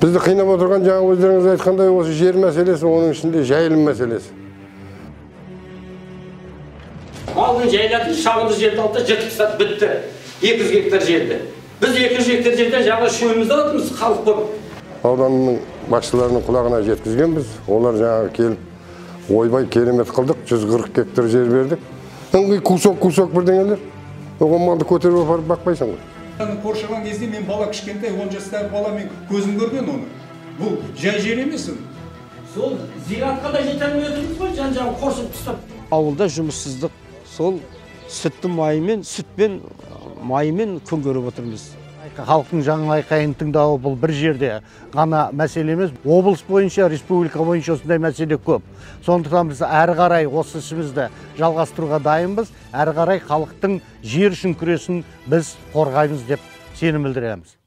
Bizді қинап отырған жаңа өздеріңіз айтқандай осы жер мәселесі, оның ішінде жайылым мәселесі. Алдын жайлатын шағынды жерді алды, жыртып тастады, бітті. 200 гектар жерді. Біз 200 гектар жерден жаңа шөйімізді алатымыз халық болып. Ауданның басшыларының құлағына жеткізгенбіз. Олар жаңа келіп, ойбай керемет қылдық, 140 гектар жер бердік. Ыңғай кусок бірдеңелер. Оған малды көтеріп апарып бақпайсың ғой. Қоршаған кезде мен бала кішкентай 10 жастағы бала мен көзім көрген оны. Бұл жай жер емес. Сол зиратқа да жете алмай ғой, жан-жағын қоршап тастап. Ауылда жұмыссыздық, сол сүттің майымен, сүтпен майымен күн көріп отырмыз. Халықтың жаңа айқайын тыңдауы бұл бір жерде ғана мәселе емес. Облыс бойынша, республика бойынша осындай мәселе көп. Сондықтан біз әрі қарай осы ісімізді жалғастыруға дайынбыз. Әрі қарай халықтың жер үшін күресін біз қорғаймыз деп сенім білдіреміз.